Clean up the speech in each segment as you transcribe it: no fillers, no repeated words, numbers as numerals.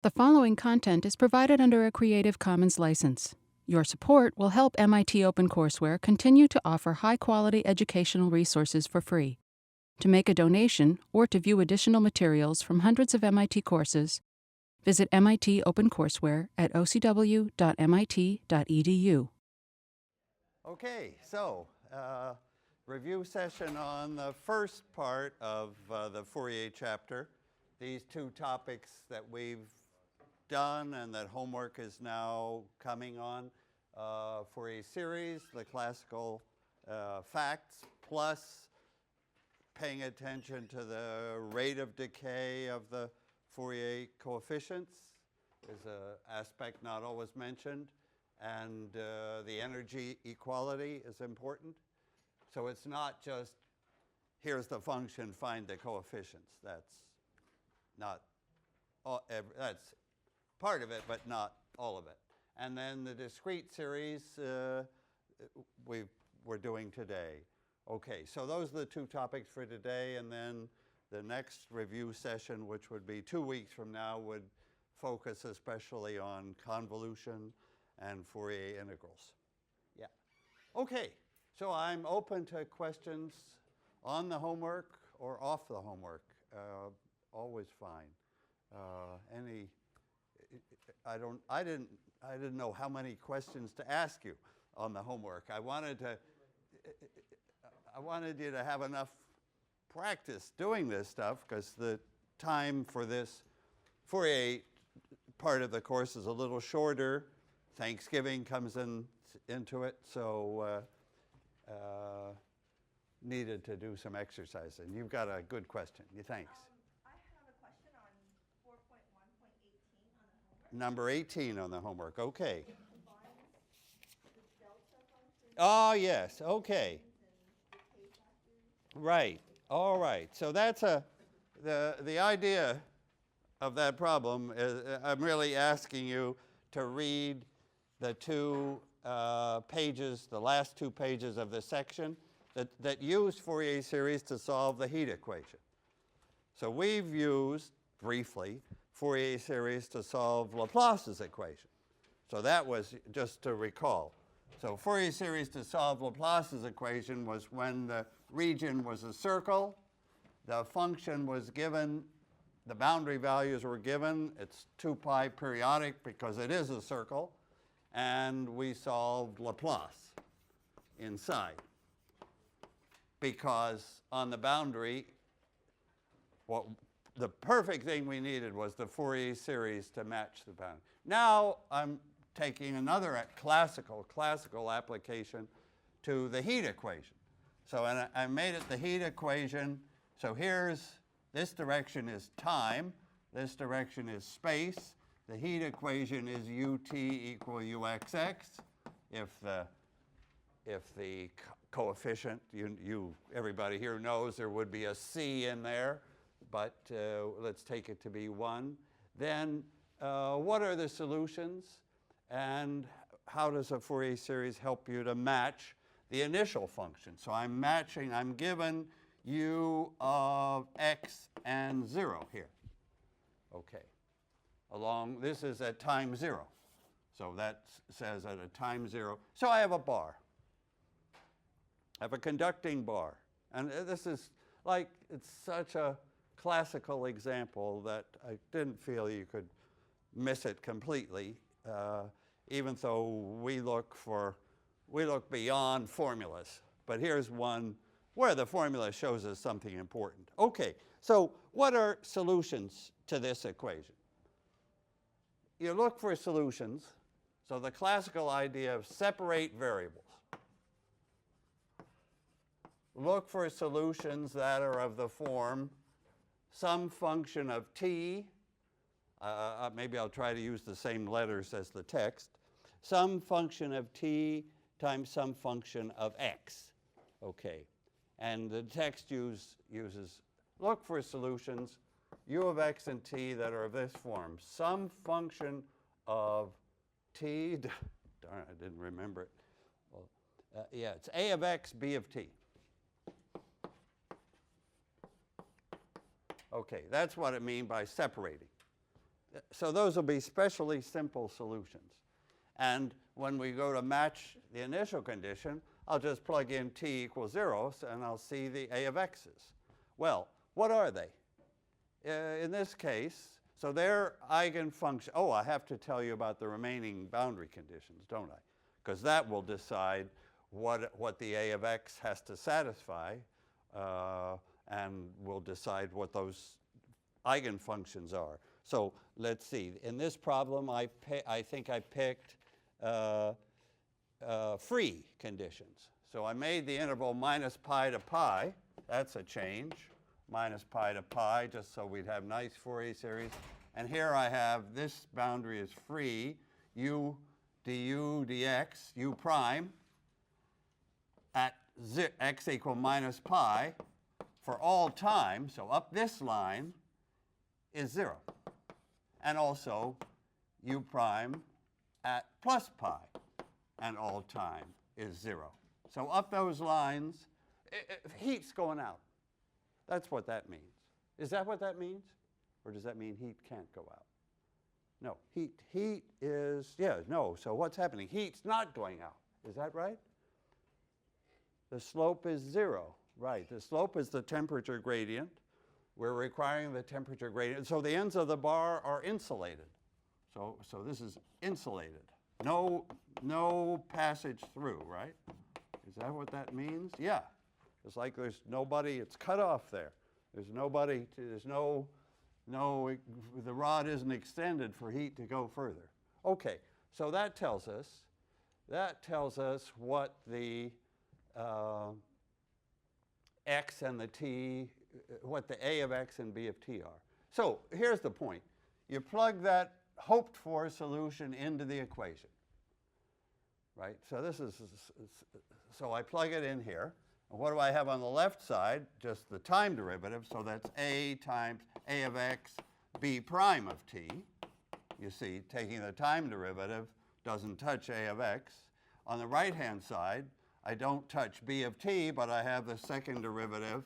The following content is provided under a Creative Commons license. Your support will help MIT OpenCourseware continue to offer high-quality educational resources for free. To make a donation or to view additional materials from hundreds of MIT courses, visit MIT OpenCourseware at ocw.mit.edu. Okay, so review session on the first part of the Fourier chapter. These two topics that we've done and that homework is now coming on. Fourier series, the classical facts, plus paying attention to the rate of decay of the Fourier coefficients is an aspect not always mentioned. And the energy equality is important. So it's not just, here's the function, find the coefficients. That's not, that's part of it, but not all of it. And then the discrete series we're doing today. Okay, so those are the two topics for today. And then the next review session, which would be 2 weeks from now, would focus especially on convolution and Fourier integrals. Yeah. Okay, so I'm open to questions on the homework or off the homework. Always fine. I didn't know how many questions to ask you on the homework. I wanted you to have enough practice doing this stuff because the time for this Fourier part of the course is a little shorter. Thanksgiving comes into it, so needed to do some exercise. And you've got a good question. Thanks. I have a question on 4.1.18 on the homework. Number 18 on the homework. Okay. It combines the delta function. Oh, yes. Okay. And decay factors. Right. All right. So that's the idea of that problem is I'm really asking you to read the two pages, the last 2 pages of the section that use Fourier series to solve the heat equation. So we've used, briefly, Fourier series to solve Laplace's equation. So that was just to recall. So Fourier series to solve Laplace's equation was when the region was a circle, the function was given, the boundary values were given, it's 2 pi periodic because it is a circle, and we solved Laplace inside. Because on the boundary, the perfect thing we needed was the Fourier series to match the boundary. Now I'm taking another classical application to the heat equation. So I made it the heat equation. So this direction is time, this direction is space. The heat equation is ut equal uxx. If the coefficient, everybody here knows there would be a c in there, but let's take it to be 1. Then what are the solutions, and how does a Fourier series help you to match the initial function? So I'm given u of x and 0 here. Okay. This is at time 0. So that says at a time 0. So I have a bar. I have a conducting bar. And this is it's such a classical example that I didn't feel you could miss it completely, even though we look beyond formulas. But here's one where the formula shows us something important. Okay, so what are solutions to this equation? You look for solutions. So the classical idea of separate variables. Look for solutions that are of the form some function of t. Maybe I'll try to use the same letters as the text. Some function of t times some function of x. Okay. And the text uses look for solutions u of x and t that are of this form. Some function of t, darn, I didn't remember it. Well, yeah, it's a of x, b of t. Okay, that's what I mean by separating. So those will be specially simple solutions. And when we go to match the initial condition, I'll just plug in t equals 0, and I'll see the a of x's. Well, what are they? In this case, so they're eigenfunction. Oh, I have to tell you about the remaining boundary conditions, don't I? Because that will decide what the a of x has to satisfy, and will decide what those eigenfunctions are. So let's see. In this problem, I think I picked free conditions. So I made the interval minus pi to pi. That's a change. Minus pi to pi, just so we'd have nice Fourier series. And here I have this boundary is free, u du dx, u prime, at x equal minus pi for all time. So up this line is 0. And also u prime at plus pi and all time is 0. So up those lines, heat's going out. That's what that means. Is that what that means? Or does that mean heat can't go out? No, heat is, yeah, no. So what's happening? Heat's not going out. Is that right? The slope is 0. Right, the slope is the temperature gradient. We're requiring the temperature gradient. So the ends of the bar are insulated. So this is insulated. No passage through, right? Is that what that means? Yeah. It's like there's nobody, it's cut off there. There's nobody, the rod isn't extended for heat to go further. Okay, so that tells us what the x and the t, what the a of x and b of t are. So here's the point. You plug that hoped for solution into the equation, right? So so I plug it in here. And what do I have on the left side? Just the time derivative. So that's a times a of x b prime of t. You see, taking the time derivative doesn't touch a of x. On the right-hand side, I don't touch b of t, but I have the second derivative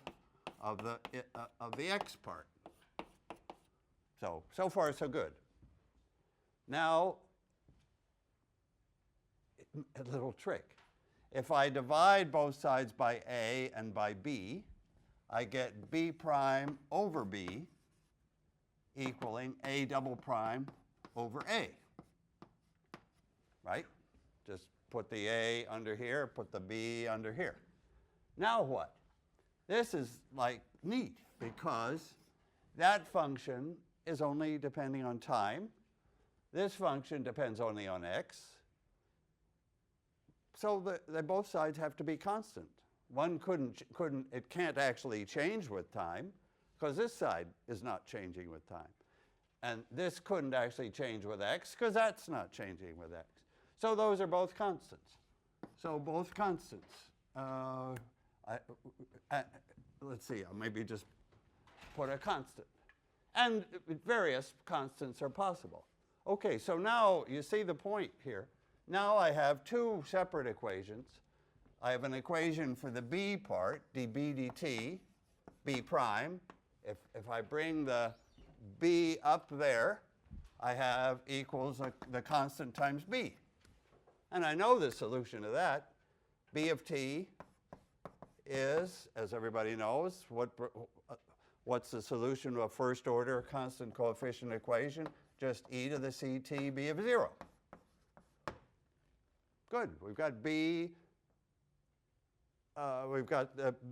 of the x part. So far so good. Now, a little trick. If I divide both sides by a and by b, I get b prime over b equaling a double prime over a. Right? Just put the a under here, put the b under here. Now what? This is like neat because that function is only depending on time. This function depends only on x. So both sides have to be constant. One it can't actually change with time because this side is not changing with time. And this couldn't actually change with x because that's not changing with x. So those are both constants. So both constants. Let's see, I'll maybe just put a constant. And various constants are possible. Okay, so now you see the point here. Now I have two separate equations. I have an equation for the b part, db dt, b prime. If I bring the b up there, I have equals the constant times b. And I know the solution to that. B of t is, as everybody knows, what's the solution to a first order constant coefficient equation? Just e to the ct b of 0. Good. We've got b. We've got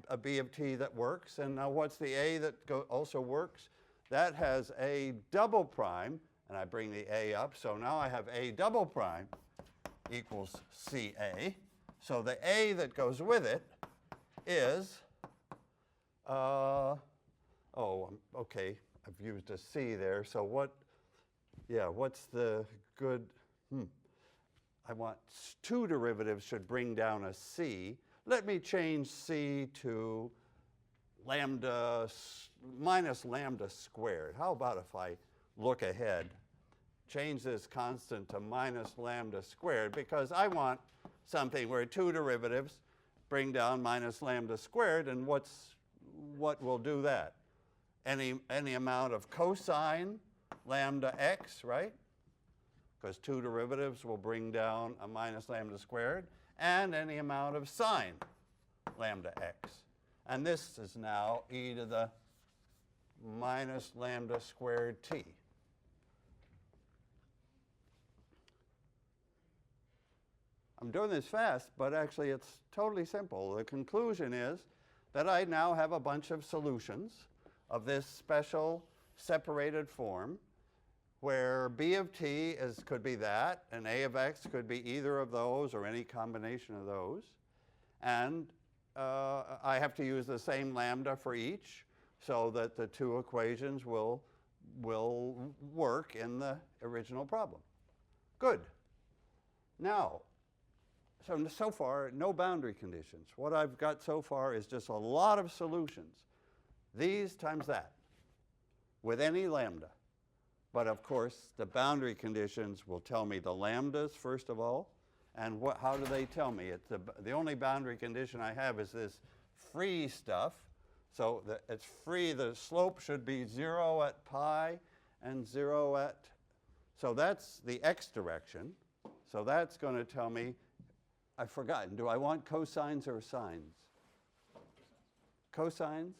a b of t that works. And now what's the a that also works? That has a double prime. And I bring the a up. So now I have a double prime equals ca. So the a that goes with it is, okay, I've used a c there. So what's the good, I want two derivatives should bring down a c. Let me change c to lambda minus lambda squared. How about if I look ahead, change this constant to minus lambda squared, because I want something where two derivatives bring down minus lambda squared, and what will do that? Any amount of cosine lambda x, right? Because two derivatives will bring down a minus lambda squared, and any amount of sine lambda x. And this is now e to the minus lambda squared t. I'm doing this fast, but actually it's totally simple. The conclusion is that I now have a bunch of solutions of this special separated form where b of t could be that, and a of x could be either of those or any combination of those. And I have to use the same lambda for each so that the two equations will work in the original problem. Good. Now, so far, no boundary conditions. What I've got so far is just a lot of solutions. These times that, with any lambda. But of course, the boundary conditions will tell me the lambdas, first of all. And how do they tell me? It's the only boundary condition I have is this free stuff. So it's free. The slope should be 0 at pi and 0 at... So that's the x direction. So that's going to tell me, I've forgotten, do I want cosines or sines? Cosines.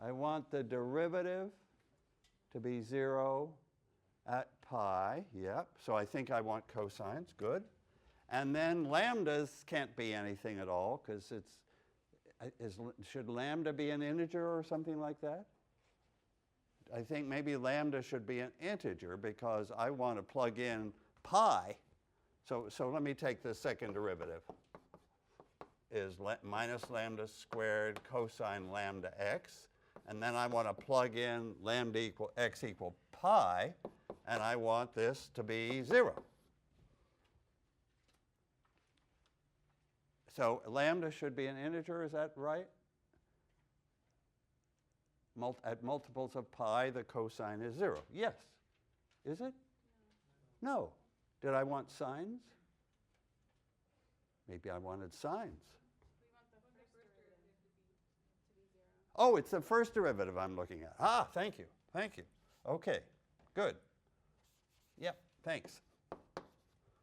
I want the derivative to be 0 at pi. Yep. So I think I want cosines. Good. And then lambdas can't be anything at all because should lambda be an integer or something like that? I think maybe lambda should be an integer because I want to plug in pi. So let me take the second derivative. Is minus lambda squared cosine lambda x. And then I want to plug in lambda equal x equal pi. And I want this to be 0. So lambda should be an integer, is that right? At multiples of pi, the cosine is 0. Yes. Is it? No. Did I want sines? Maybe I wanted sines. We want the first derivative to be 0. Oh, it's the first derivative I'm looking at. Ah, thank you. Thank you. Okay, good. Yep, thanks.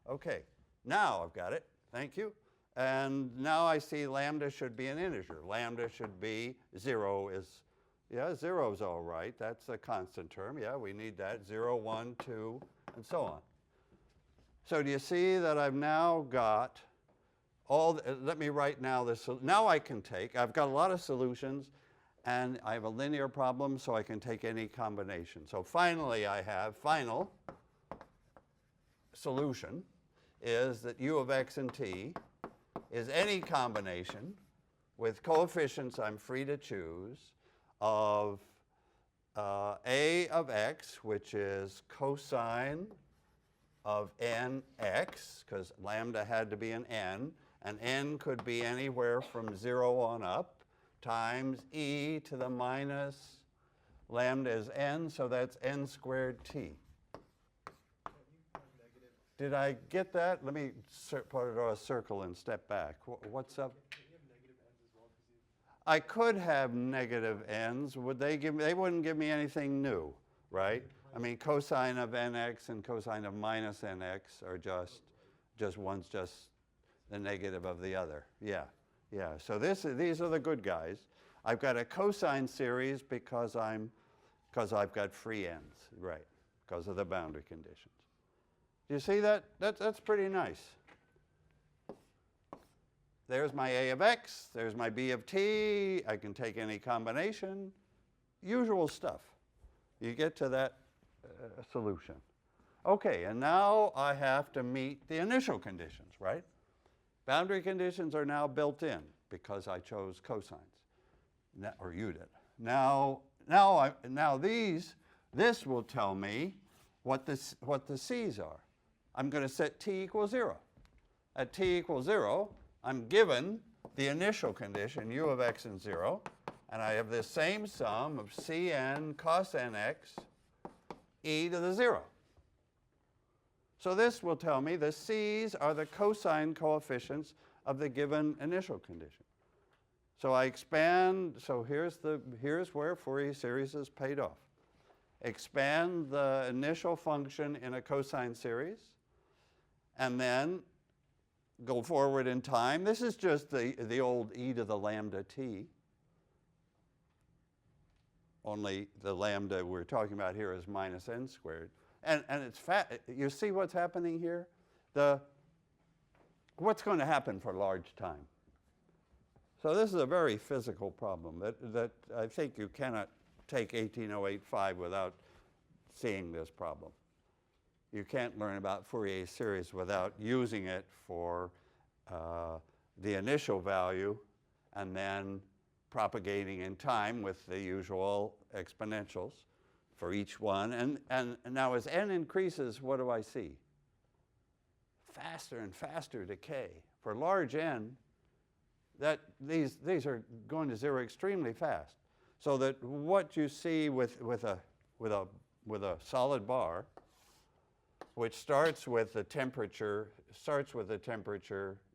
Okay, now I've got it. Thank you. And now I see lambda should be an integer. Lambda should be 0 is, yeah, 0 is all right. That's a constant term. Yeah, we need that. 0, 1, 2, and so on. So do you see that I've now got all, let me write now this, now I can take, I've got a lot of solutions, and I have a linear problem, so I can take any combination. So finally I have, final solution is that u of x and t is any combination with coefficients I'm free to choose of a of x, which is cosine of nx, because lambda had to be an n, and n could be anywhere from 0 on up, times e to the minus lambda is n, so that's n squared t. Did I get that? Let me put it on a circle and step back. What's up? I could have negative n's. Would they give me? They wouldn't give me anything new, right? I mean, cosine of nx and cosine of minus nx are just one's just the negative of the other. Yeah, yeah. So these are the good guys. I've got a cosine series because I've got free n's, right? Because of the boundary conditions. Do you see that? That's pretty nice. There's my a of x. There's my b of t. I can take any combination. Usual stuff. You get to that solution. Okay, and now I have to meet the initial conditions, right? Boundary conditions are now built in because I chose cosines, or you did. Now this will tell me what the c's are. I'm going to set t equals 0. At t equals 0, I'm given the initial condition, u of x and 0, and I have this same sum of cn cos nx e to the 0. So this will tell me the c's are the cosine coefficients of the given initial condition. So I expand, so here's where Fourier series is paid off. expand the initial function in a cosine series, and then go forward in time. This is just the old e to the lambda t. Only the lambda we're talking about here is minus n squared. And it's you see what's happening here? What's going to happen for large time? So this is a very physical problem that I think you cannot take 18085 without seeing this problem. You can't learn about Fourier series without using it for the initial value and then propagating in time with the usual exponentials for each one. And now as n increases, what do I see? Faster and faster decay. For large n, these are going to zero extremely fast. So that what you see with a solid bar, which starts with the temperature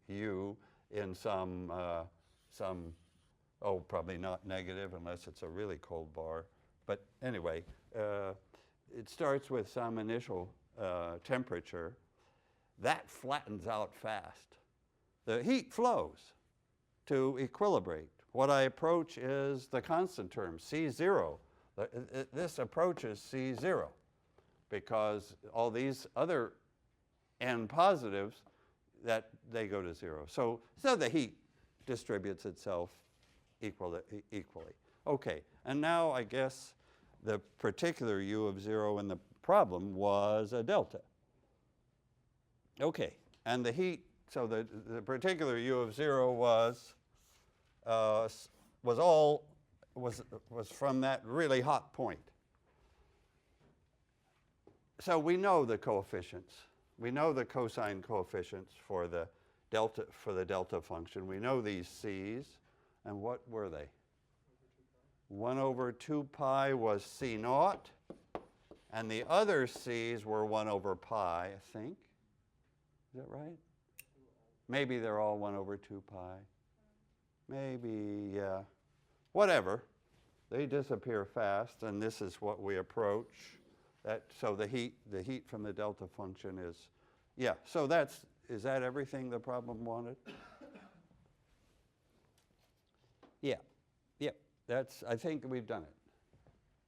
U in some probably not negative unless it's a really cold bar. But anyway, it starts with some initial temperature. That flattens out fast. The heat flows to equilibrate. What I approach is the constant term, C0. This approaches C0 because all these other n positives, that they go to 0. So the heat distributes itself equally. Okay, and now I guess the particular u of 0 in the problem was a delta. Okay, and the heat, so the particular u of 0 was from that really hot point. So we know the coefficients. We know the cosine coefficients for the delta function. We know these c's, and what were they? 1 over 2 pi was c naught, and the other c's were 1 over pi, I think. Is that right? Maybe they're all 1 over 2 pi. Maybe, yeah. Whatever. They disappear fast, and this is what we approach. So the heat from the delta function is, yeah. So is that everything the problem wanted? Yeah. Yep. I think we've done it.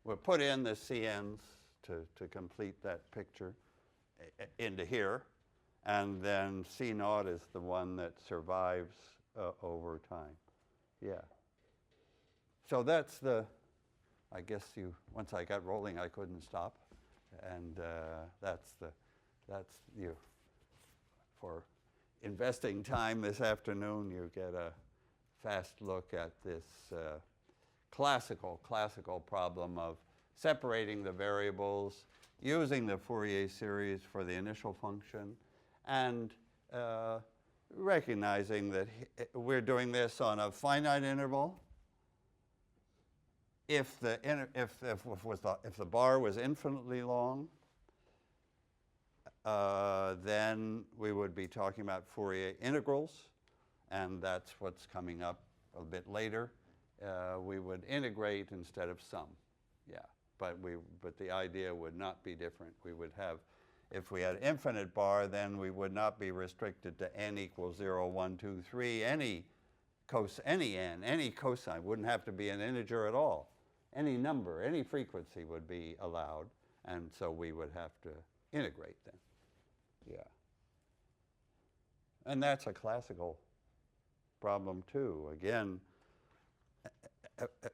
We'll put in the CNs to complete that picture into here, and then C naught is the one that survives over time. Yeah. So that's I guess once I got rolling, I couldn't stop. And that's you. For investing time this afternoon, you get a fast look at this classical problem of separating the variables, using the Fourier series for the initial function, and recognizing that we're doing this on a finite interval. If the bar was infinitely long, then we would be talking about Fourier integrals, and that's what's coming up a bit later. We would integrate instead of sum, yeah. But the idea would not be different. We would have, if we had infinite bar, then we would not be restricted to n equals 0, 1, 2, 3. Any n, any cosine wouldn't have to be an integer at all. Any number, any frequency would be allowed, and so we would have to integrate then. Yeah. And that's a classical problem too. Again,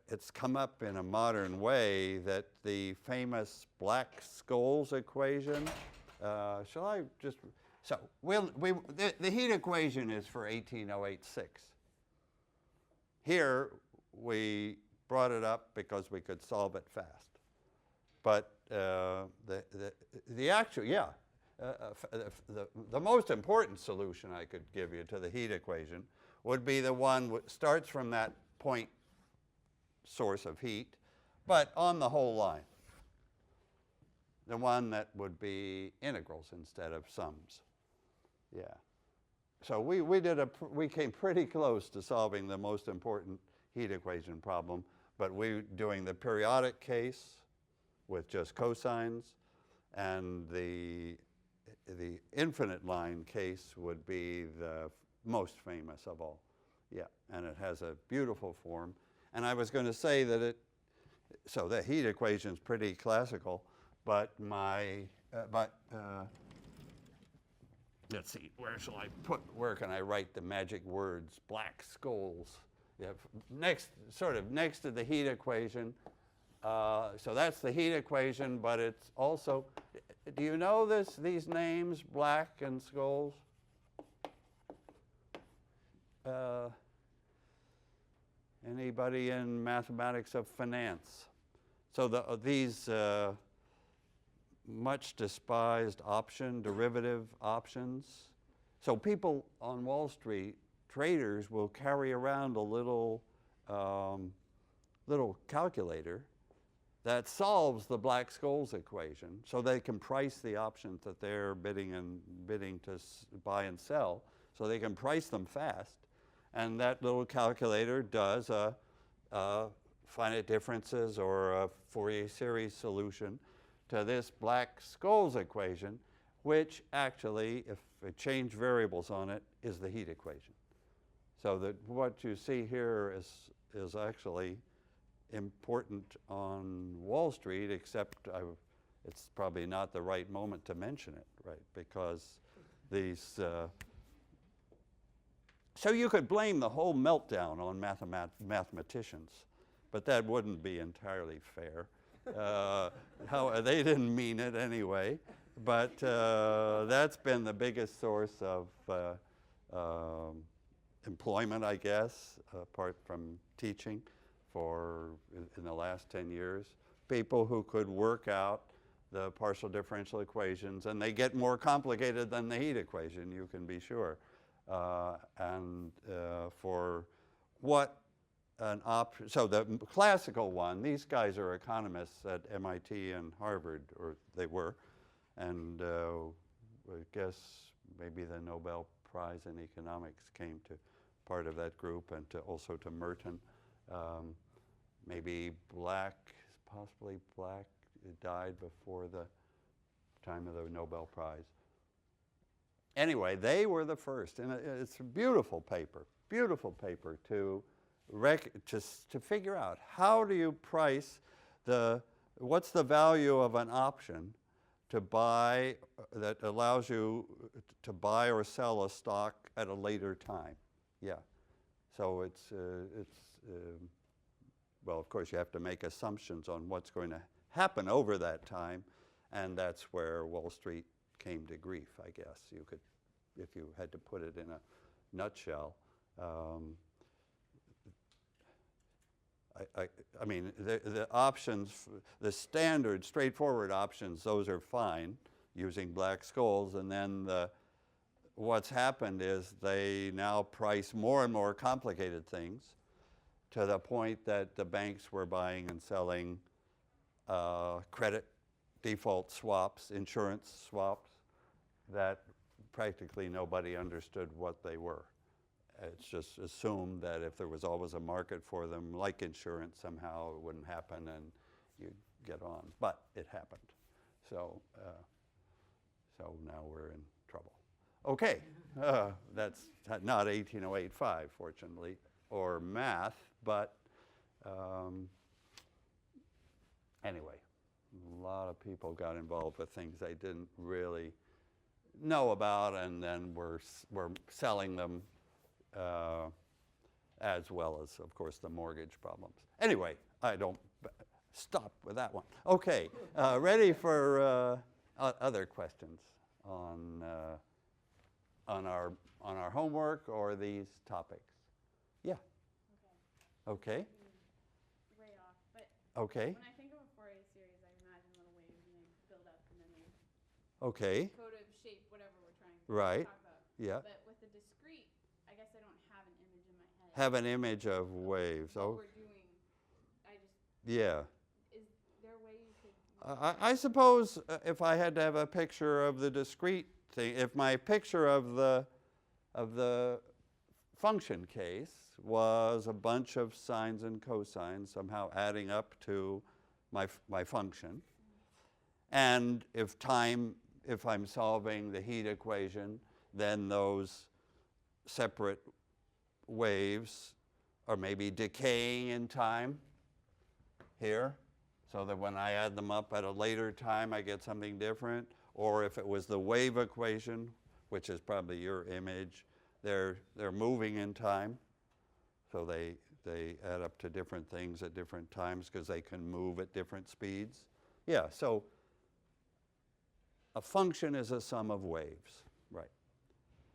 it's come up in a modern way that the famous Black-Scholes equation, shall I just, so the heat equation is for 18086. Here we brought it up because we could solve it fast. But the actual, yeah, the most important solution I could give you to the heat equation would be the one that starts from that point source of heat, but on the whole line. The one that would be integrals instead of sums. Yeah. So we came pretty close to solving the most important heat equation problem, but doing the periodic case with just cosines, and the infinite line case would be the most famous of all. Yeah, and it has a beautiful form. And I was going to say that so the heat equation is pretty classical, but let's see, where can I write the magic words? Black skulls. Yeah, next to the heat equation. So that's the heat equation, but it's also, do you know these names, Black and Scholes? Anybody in mathematics of finance? So these much despised derivative options. So people on Wall Street, traders, will carry around a little calculator that solves the Black-Scholes equation, so they can price the options that they're bidding to buy and sell, so they can price them fast. And that little calculator does a finite differences or a Fourier series solution to this Black-Scholes equation, which actually, if we change variables on it, is the heat equation. So that what you see here is actually important on Wall Street, except it's probably not the right moment to mention it, right? Because these, so you could blame the whole meltdown on mathematicians, but that wouldn't be entirely fair. They didn't mean it anyway, but that's been the biggest source of employment, I guess, apart from teaching, in the last 10 years. People who could work out the partial differential equations, and they get more complicated than the heat equation, you can be sure. For what an option, so the classical one, these guys are economists at MIT and Harvard, or they were, and I guess maybe the Nobel Prize in Economics came to part of that group, and also to Merton. Maybe possibly Black died before the time of the Nobel Prize. Anyway, they were the first, and it's a beautiful paper to figure out how do you price what's the value of an option to buy that allows you to buy or sell a stock at a later time. Yeah, so well, of course, you have to make assumptions on what's going to happen over that time, and that's where Wall Street came to grief, I guess. You could, if you had to put it in a nutshell. I mean, the options, the standard, straightforward options, those are fine using Black-Scholes, and then what's happened is they now price more and more complicated things to the point that the banks were buying and selling credit default swaps, insurance swaps, that practically nobody understood what they were. It's just assumed that if there was always a market for them, like insurance, somehow it wouldn't happen and you'd get on. But it happened. So now we're in trouble. Okay, that's not 18085, fortunately, or math, but anyway, a lot of people got involved with things they didn't really know about, and then were selling them as well as, of course, the mortgage problems. Anyway, I don't stop with that one. Okay, ready for other questions on our homework or these topics? Yeah. Okay. Way off, but okay. when I think of a Fourier series, I imagine little waves and they build up and then they Okay. go to shape whatever we're trying to Right. talk about. Yeah. But with the discrete, I guess I don't have an image in my head. Have an image of waves. What Oh, we're doing, yeah. is there a way you could? I suppose if I had to have a picture of the discrete thing, if my picture of the function case was a bunch of sines and cosines somehow adding up to my function, And if I'm solving the heat equation, then those separate waves are maybe decaying in time here, so that when I add them up at a later time, I get something different. Or if it was the wave equation, which is probably your image, they're moving in time, so they add up to different things at different times because they can move at different speeds. Yeah, so a function is a sum of waves, right?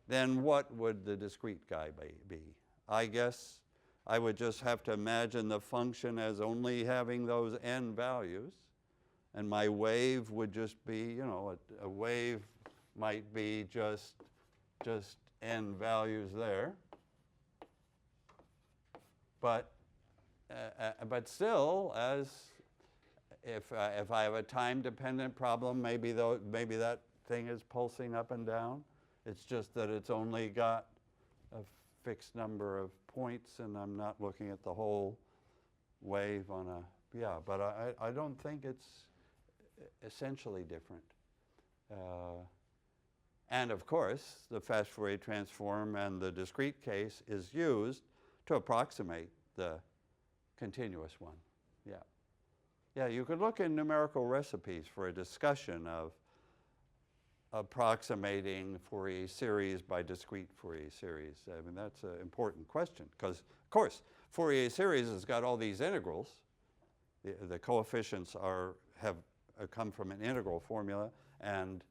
Then what would the discrete guy be? I guess I would just have to imagine the function as only having those n values, and my wave would just be, you know, a wave might be just n values there. But still, as if I have a time-dependent problem, maybe that thing is pulsing up and down. It's just that it's only got a fixed number of points, and I'm not looking at the whole wave on a, yeah, but I don't think it's essentially different. And of course, the fast Fourier transform and the discrete case is used to approximate the continuous one. Yeah. Yeah, you could look in numerical recipes for a discussion of approximating Fourier series by discrete Fourier series. I mean, that's an important question because, of course, Fourier series has got all these integrals. The coefficients have come from an integral formula, and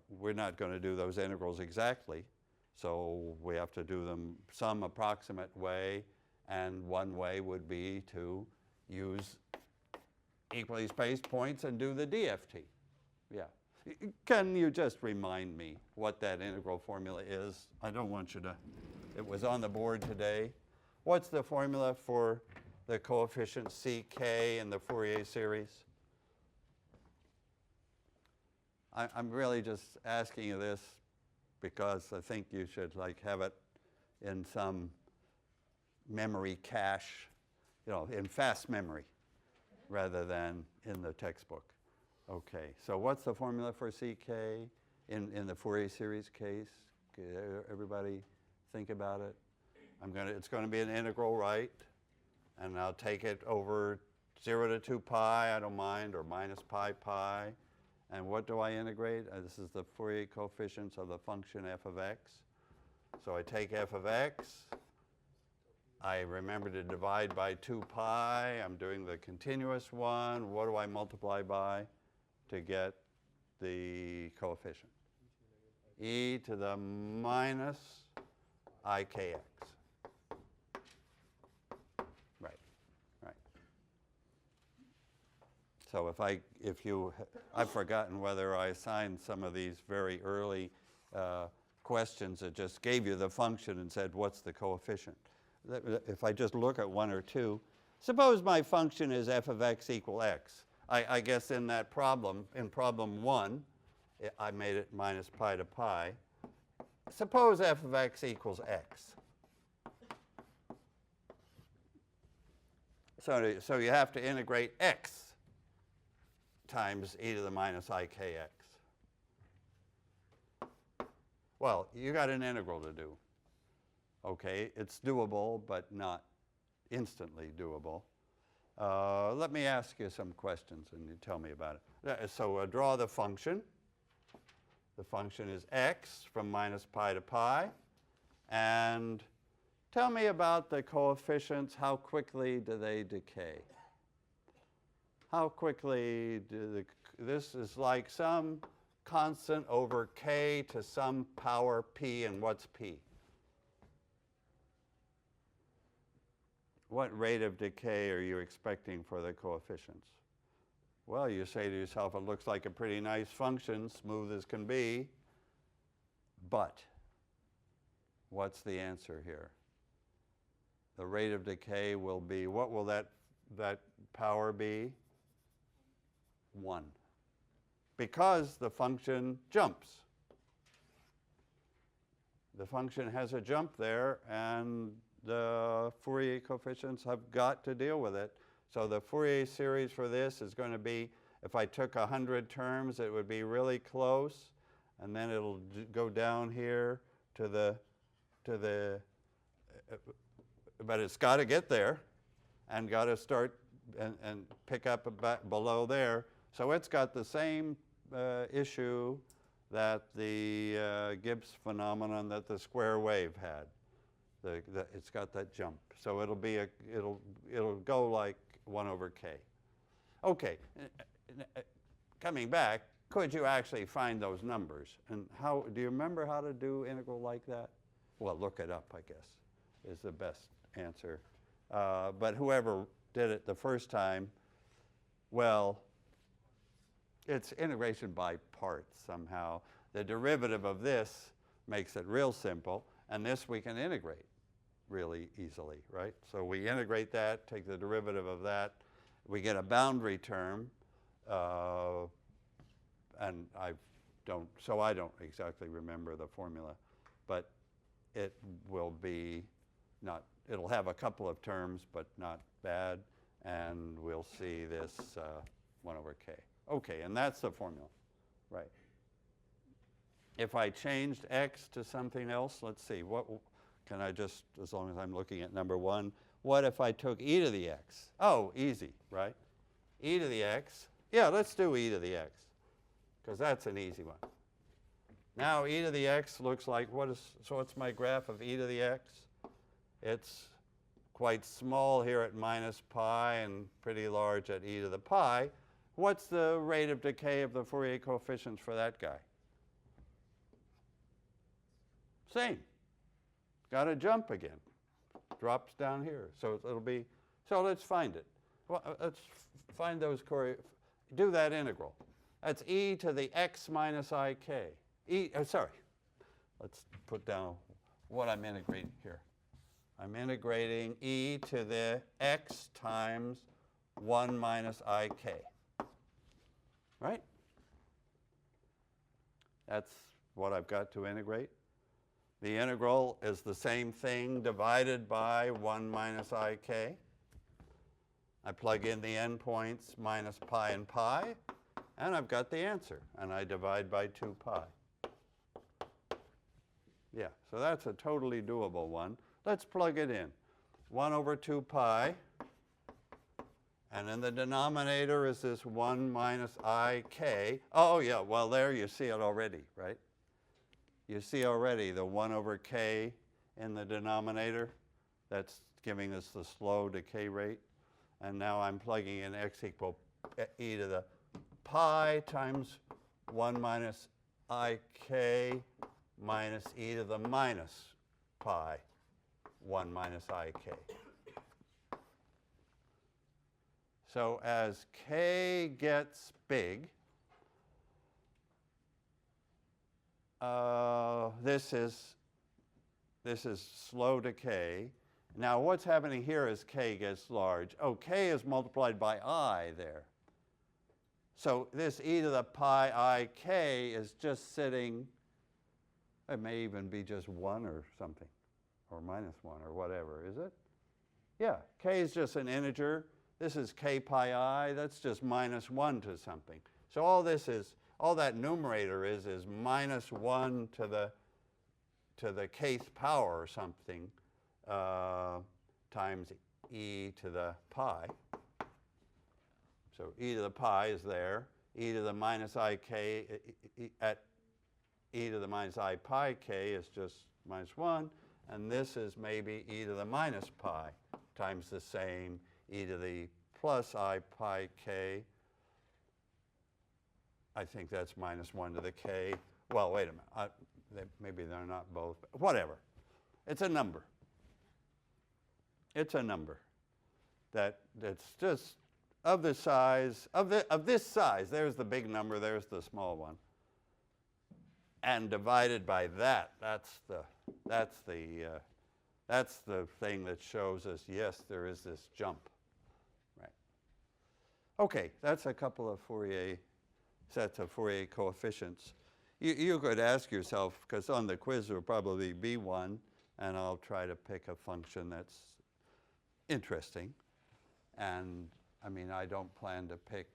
we're not going to do those integrals exactly. So we have to do them some approximate way, and one way would be to use equally spaced points and do the DFT. Yeah. Can you just remind me what that integral formula is? I don't want you to. It was on the board today. What's the formula for the coefficient CK in the Fourier series? I'm really just asking you this because I think you should have it in some memory cache, in fast memory rather than in the textbook. Okay, so what's the formula for CK in the Fourier series case? Everybody think about it. It's going to be an integral, right? And I'll take it over 0 to 2 pi, I don't mind, or minus pi. And what do I integrate? This is the Fourier coefficients of the function f of x. So I take f of x. I remember to divide by 2 pi. I'm doing the continuous one. What do I multiply by to get the coefficient? E to the minus ikx. So I've forgotten whether I assigned some of these very early questions that just gave you the function and said, what's the coefficient? If I just look at 1 or 2, suppose my function is f of x equal x. I guess in that problem, in problem 1, I made it minus pi to pi. Suppose f of x equals x. So you have to integrate x times e to the minus ikx. Well, you got an integral to do. Okay, it's doable, but not instantly doable. Let me ask you some questions and you tell me about it. So draw the function. The function is x from minus pi to pi. And tell me about the coefficients. How quickly do they decay? How quickly this is like some constant over k to some power p, and what's p? What rate of decay are you expecting for the coefficients? Well, you say to yourself, it looks like a pretty nice function, smooth as can be, but what's the answer here? The rate of decay will be, what will that power be? 1. Because the function jumps. The function has a jump there, and the Fourier coefficients have got to deal with it. So the Fourier series for this is going to be, if I took 100 terms, it would be really close, and then it'll go down here to the, but it's got to get there, and got to start and pick up below there. So it's got the same issue that the Gibbs phenomenon that the square wave had. It's got that jump. So it'll be it'll go like 1 over k. Okay, coming back, could you actually find those numbers? And how do you remember how to do integral like that? Well, look it up, I guess, is the best answer. But whoever did it the first time, well, it's integration by parts somehow. The derivative of this makes it real simple, and this we can integrate really easily, right? So we integrate that, take the derivative of that, we get a boundary term, and I don't exactly remember the formula, but it will be not, it'll have a couple of terms, but not bad, and we'll see this 1 over k. Okay, and that's the formula, right? If I changed x to something else, let's see, what can I just, as long as I'm looking at number 1, what if I took e to the x? Oh, easy, right? E to the x, yeah, let's do e to the x, because that's an easy one. Now e to the x looks like, so what's my graph of e to the x? It's quite small here at minus pi and pretty large at e to the pi. What's the rate of decay of the Fourier coefficients for that guy? Same. Got to jump again. Drops down here. So it'll be, so let's find it. Well, let's find those, do that integral. That's e to the x minus ik. Sorry. Let's put down what I'm integrating here. I'm integrating e to the x times 1 minus ik. Right? That's what I've got to integrate. The integral is the same thing divided by 1 minus ik. I plug in the endpoints minus pi and pi, and I've got the answer. And I divide by 2 pi. Yeah, so that's a totally doable one. Let's plug it in. 1 over 2 pi. And in the denominator is this 1 minus ik. Oh, yeah, well, there you see it already, right? You see already the 1 over k in the denominator. That's giving us the slow decay rate. And now I'm plugging in x equal e to the pi times 1 minus ik minus e to the minus pi 1 minus ik. So as k gets big, this is slow decay. Now what's happening here as k gets large? Oh, k is multiplied by I there. So this e to the pi ik is just sitting, it may even be just 1 or something, or minus 1 or whatever, is it? Yeah, k is just an integer. This is k pi I, that's just minus 1 to something. So all that numerator is minus 1 to the kth power or something times e to the pi. So e to the pi is there. E to the minus ik at e to the minus I pi k is just minus 1. And this is maybe e to the minus pi times the same e to the plus I pi k. I think that's minus 1 to the k. Well, wait a minute. Maybe they're not both. Whatever. It's a number. It's a number that's just of the size, of this size. There's the big number. There's the small one. And divided by that, that's the thing that shows us, yes, there is this jump. Right. Okay, that's a couple of sets of Fourier coefficients. You could ask yourself, because on the quiz there will probably be one, and I'll try to pick a function that's interesting and I mean, I don't plan to pick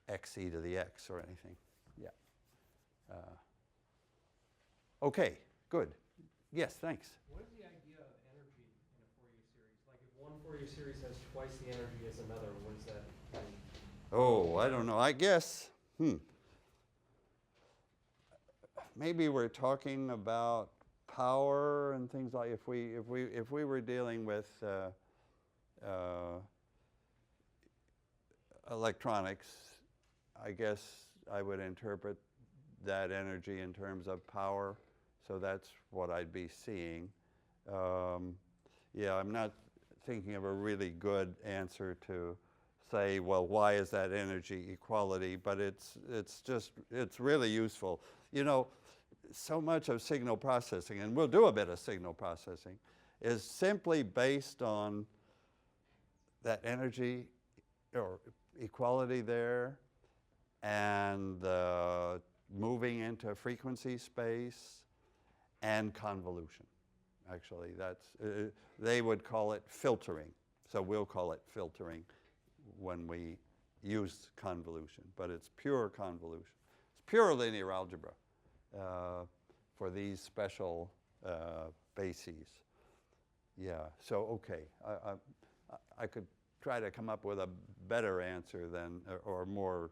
xe to the x or anything. Yeah. Okay, good. Yes, thanks. What is the idea of energy in a Fourier series? Like if one Fourier series has twice the energy as another, what does that mean? Oh, I don't know. I guess, maybe we're talking about power and things like if we were dealing with electronics, I guess I would interpret that energy in terms of power. So that's what I'd be seeing. Yeah, I'm not thinking of a really good answer to say, well, why is that energy equality? But it's really useful. You know, so much of signal processing, and we'll do a bit of signal processing, is simply based on that energy or equality there and moving into frequency space and convolution. Actually, that's they would call it filtering. So we'll call it filtering when we use convolution, but it's pure convolution. It's pure linear algebra for these special bases. Yeah, so okay, I could try to come up with a better answer than, or more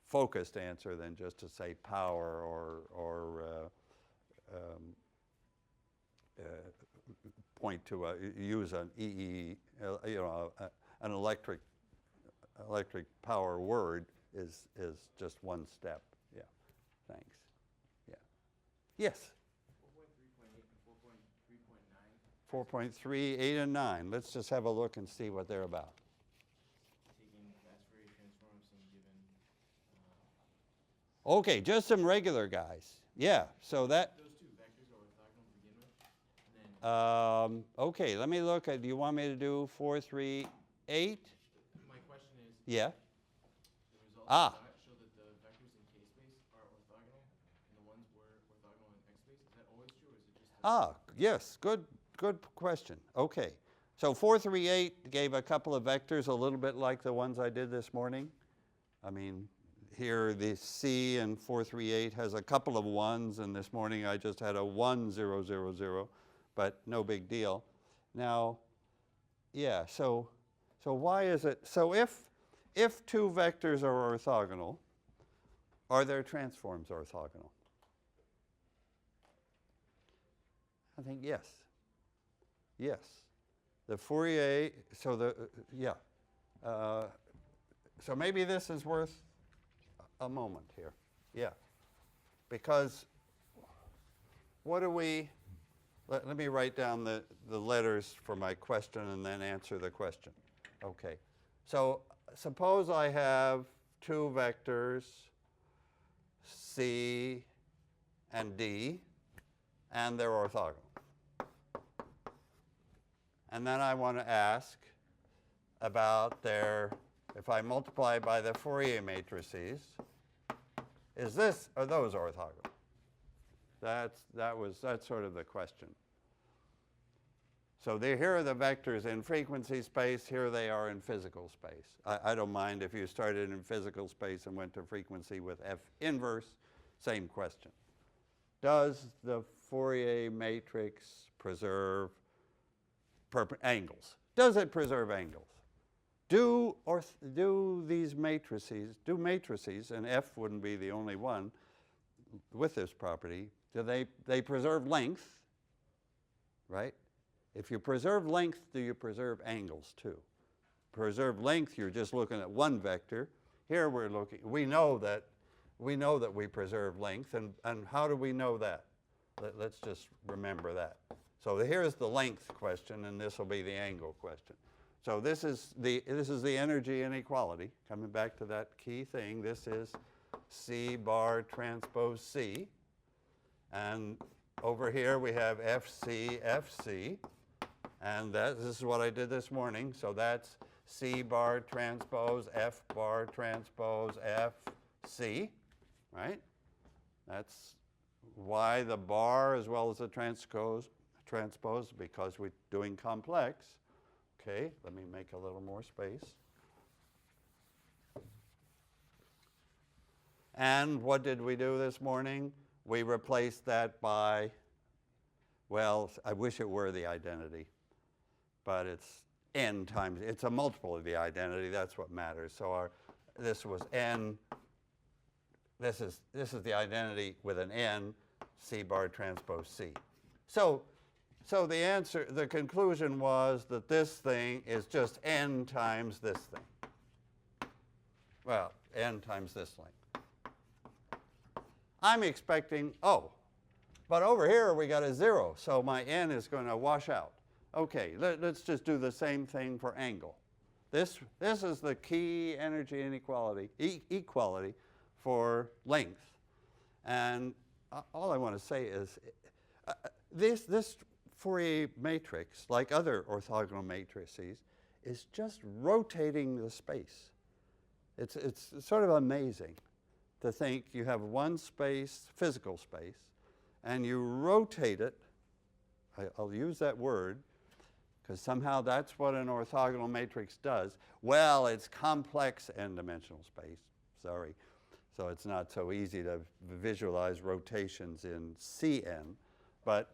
focused answer than just to say power or point to use an an electric power word is just one step. Yeah, thanks. Yeah. Yes. 4.3.8 and 4.3.9. 4.3, 8, and 9. Let's just have a look and see what they're about. Taking fast Fourier transforms and given. Okay, just some regular guys. Yeah, so that. Those two vectors are orthogonal to begin with. And then Okay, let me look at, do you want me to do 4, 3, 8? my question is, Yeah. the results Ah. of that show that the vectors in k-space are orthogonal, and the ones were orthogonal in x-space. Is that always true, or is it just Yes, good question. Okay, so 4, 3, 8 gave a couple of vectors a little bit like the ones I did this morning. I mean, here the C in 4, 3, 8 has a couple of 1s, and this morning I just had a 1, 0, 0, 0, but no big deal. Now, yeah, so why is it, so if two vectors are orthogonal, are their transforms orthogonal? I think yes. Yes. The Fourier, so so maybe this is worth a moment here. Yeah. Because what do we, let me write down the letters for my question and then answer the question. Okay. So suppose I have two vectors, C and D, and they're orthogonal. And then I want to ask about their, if I multiply by the Fourier matrices, are those orthogonal? That's sort of the question. So here are the vectors in frequency space. Here they are in physical space. I don't mind if you started in physical space and went to frequency with F inverse. Same question. Does the Fourier matrix preserve angles? Does it preserve angles? Do these matrices, and F wouldn't be the only one with this property, do they preserve length, right? If you preserve length, do you preserve angles too? Preserve length, you're just looking at one vector. Here we know that we preserve length, and how do we know that? Let's just remember that. So here's the length question, and this will be the angle question. So this is the energy inequality. Coming back to that key thing, this is C bar transpose C. And over here we have FC, FC. And this is what I did this morning. So that's C bar transpose F bar transpose FC, right? That's why the bar as well as the transpose, because we're doing complex. Okay, let me make a little more space. And what did we do this morning? We replaced that by, well, I wish it were the identity, but it's n times, it's a multiple of the identity, that's what matters. So this was n, this is the identity with an n, C bar transpose C. So the answer, the conclusion was that this thing is just n times this thing. Well, n times this length. I'm expecting, oh, but over here we got a 0, so my n is going to wash out. Okay, let's just do the same thing for angle. This is the key energy inequality, equality for length. And all I want to say is this Fourier matrix, like other orthogonal matrices, is just rotating the space. It's sort of amazing to think you have one space, physical space, and you rotate it. I'll use that word because somehow that's what an orthogonal matrix does. Well, it's complex n-dimensional space, sorry. So it's not so easy to visualize rotations in Cn, but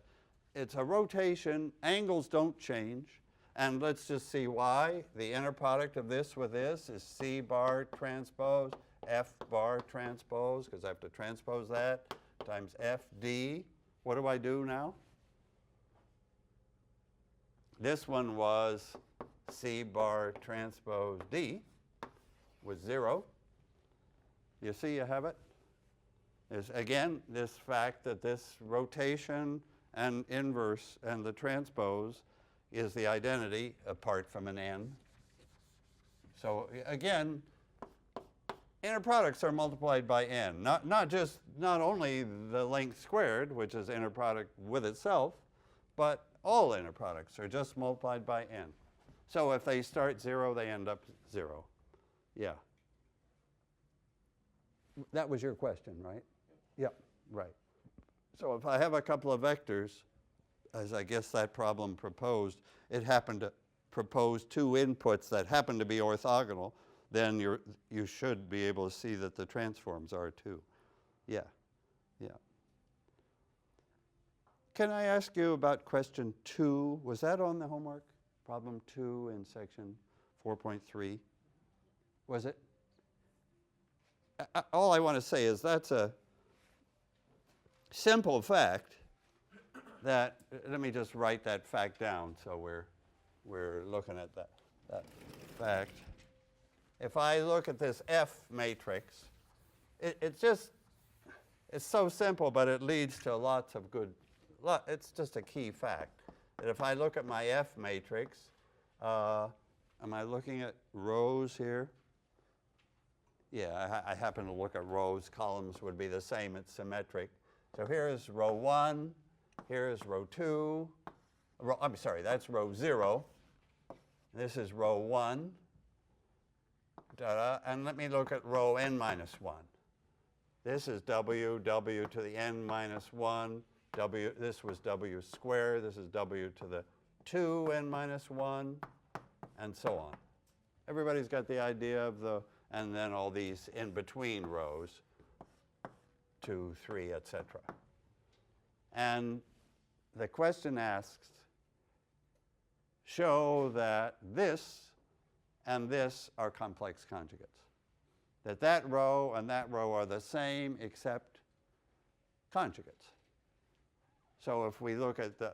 it's a rotation, angles don't change, and let's just see why. The inner product of this with this is C bar transpose F bar transpose, because I have to transpose that, times FD. What do I do now? This one was C bar transpose D with 0. You see you have it? There's, again, this fact that this rotation and inverse and the transpose is the identity apart from an n. So again, inner products are multiplied by n. Not only the length squared, which is inner product with itself, but all inner products are just multiplied by n. So if they start 0, they end up 0. Yeah. That was your question, right? Yep, right. So if I have a couple of vectors, as I guess that problem proposed, it happened to propose two inputs that happen to be orthogonal, then you should be able to see that the transforms are too. Yeah, yeah. Can I ask you about question 2? Was that on the homework? Problem 2 in section 4.3? Was it? All I want to say is that's a simple fact that, let me just write that fact down so we're looking at that fact. If I look at this F matrix, it's so simple, but it leads to lots of good, it's just a key fact. That if I look at my F matrix, am I looking at rows here? Yeah, I happen to look at rows. Columns would be the same. It's symmetric. So here's row 1. Here's row 2. I'm sorry, that's row 0. This is row 1. And let me look at row n minus 1. This is w to the n minus 1. This was w squared. This is w to the 2n minus 1, and so on. Everybody's got the idea of the, and then all these in between rows, 2, 3, etc. And the question asks, show that this and this are complex conjugates. That row and that row are the same except conjugates. So if we look at the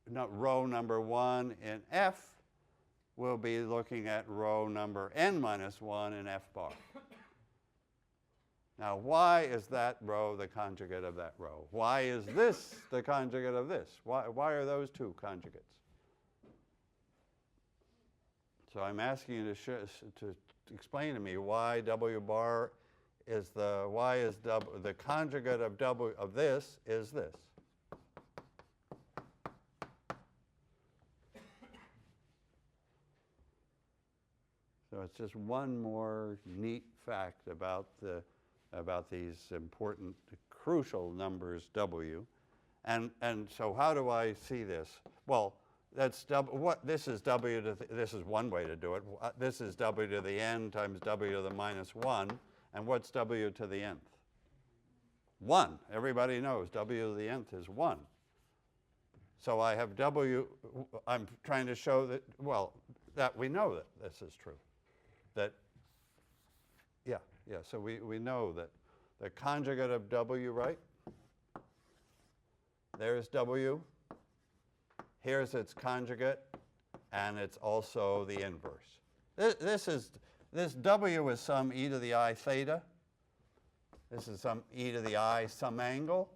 row number 1 in F, we'll be looking at row number n minus 1 in F bar. Now, why is that row the conjugate of that row? Why is this the conjugate of this? Why are those two conjugates? So I'm asking you to explain to me why W bar is the conjugate of W of this is this. So it's just one more neat fact about these important, crucial numbers W. And so how do I see this? Well, That's this is w to this is one way to do it. This is w to the n times w to the minus 1. And what's w to the nth? 1. Everybody knows w to the nth is 1. So I have w, I'm trying to show that, well, that we know that this is true. That, yeah, so we know that the conjugate of w, right? There's w. Here's its conjugate, and it's also the inverse. This w is some e to the I theta. This is some e to the I some angle.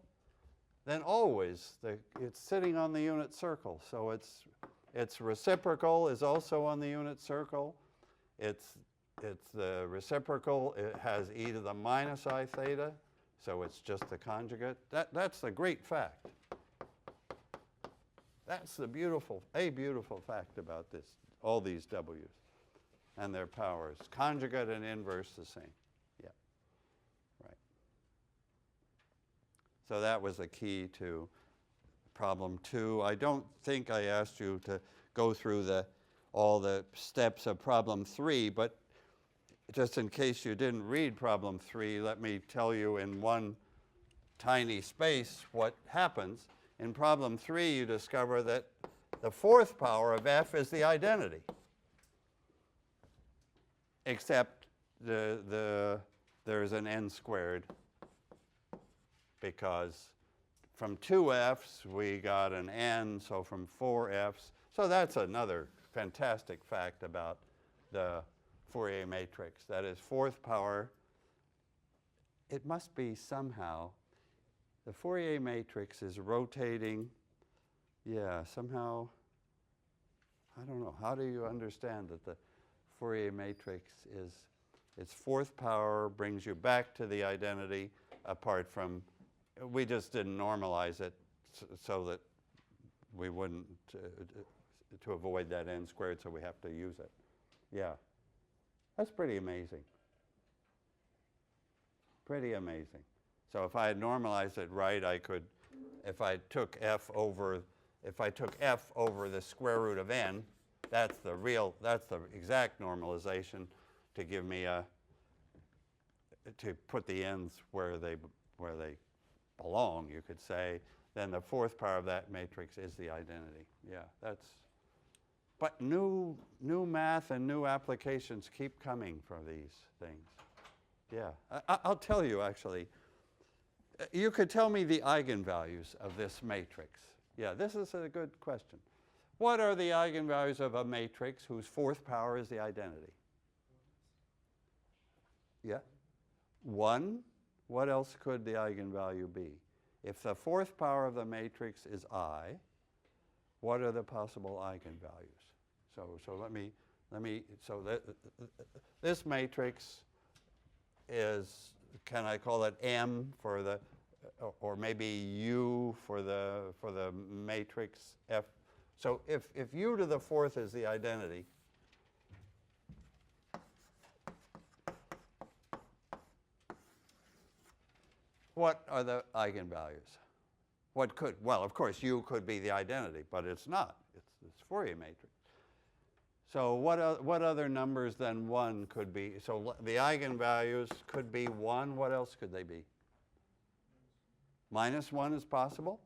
Then always it's sitting on the unit circle. So its reciprocal is also on the unit circle. It's the reciprocal. It has e to the minus I theta. So it's just the conjugate. That's the great fact. That's a beautiful fact about this, all these w's and their powers. Conjugate and inverse the same. Yeah, right. So that was the key to problem 2. I don't think I asked you to go through all the steps of problem 3, but just in case you didn't read problem 3, let me tell you in one tiny space what happens. In problem 3, you discover that the fourth power of f is the identity, except there's an n squared, because from 2f's we got an n, so from 4f's. So that's another fantastic fact about the Fourier matrix. That is, fourth power, it must be somehow, the Fourier matrix is rotating, somehow, I don't know, how do you understand that the Fourier matrix is, its fourth power brings you back to the identity, apart from, we just didn't normalize it so that we wouldn't, to avoid that n squared, so we have to use it. Yeah, that's pretty amazing. Pretty amazing. So if I had normalized it right, I could, if I took f over the square root of n, that's the exact normalization to give me to put the n's where they belong, you could say. Then the fourth power of that matrix is the identity. Yeah, but new math and new applications keep coming from these things. Yeah, I'll tell you actually. You could tell me the eigenvalues of this matrix. Yeah, this is a good question. What are the eigenvalues of a matrix whose fourth power is the identity? Yeah. 1. What else could the eigenvalue be? If the fourth power of the matrix is I, what are the possible eigenvalues? So let me so this matrix is, can I call it M for the, or maybe U for the matrix F? So if U to the fourth is the identity, what are the eigenvalues? What could, well, of course, U could be the identity, but it's not. It's Fourier matrix. So what other numbers than 1 could be? So the eigenvalues could be 1. What else could they be? Minus 1 is possible,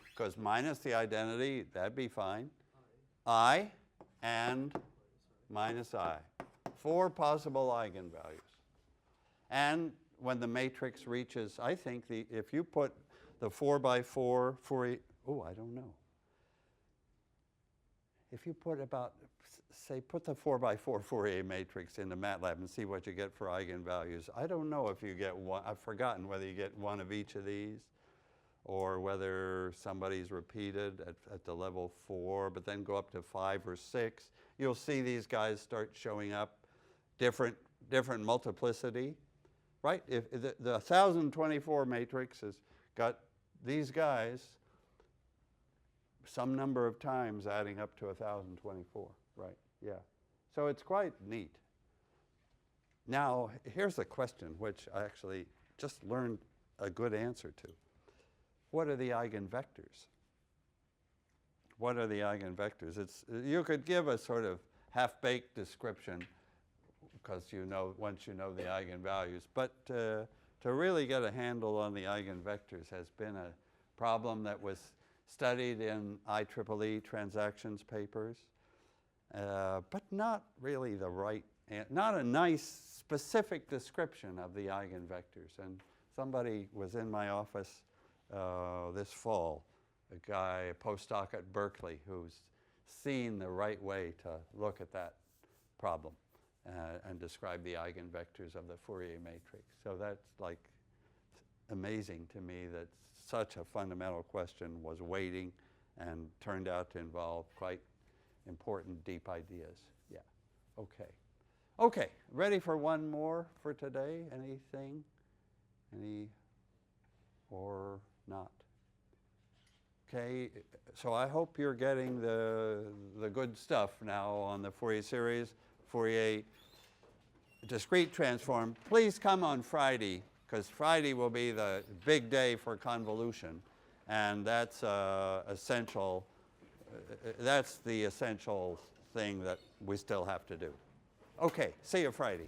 because minus the identity, that'd be fine. I and minus I. 4 possible eigenvalues. And when the matrix reaches, I think if you put the 4 by 4 Fourier, I don't know. If you put put the 4 by 4 Fourier matrix into MATLAB and see what you get for eigenvalues. I don't know if you get one. I've forgotten whether you get one of each of these, or whether somebody's repeated at the level 4, but then go up to 5 or 6. You'll see these guys start showing up different multiplicity, right? If the 1024 matrix has got these guys some number of times adding up to 1024, right? Yeah. So it's quite neat. Now, here's a question which I actually just learned a good answer to. What are the eigenvectors? what are the eigenvectors? You could give a sort of half-baked description because once you know the eigenvalues, but to really get a handle on the eigenvectors has been a problem that was studied in IEEE transactions papers, but not really not a nice specific description of the eigenvectors. And somebody was in my office this fall, a guy, a postdoc at Berkeley, who's seen the right way to look at that problem and describe the eigenvectors of the Fourier matrix. So that's like amazing to me that such a fundamental question was waiting and turned out to involve quite important, deep ideas. Yeah, okay. Okay, ready for one more for today? Anything? Or not? Okay, so I hope you're getting the good stuff now on the Fourier series, Fourier discrete transform. Please come on Friday, because Friday will be the big day for convolution, and that's essential. That's the essential thing that we still have to do. Okay, see you Friday.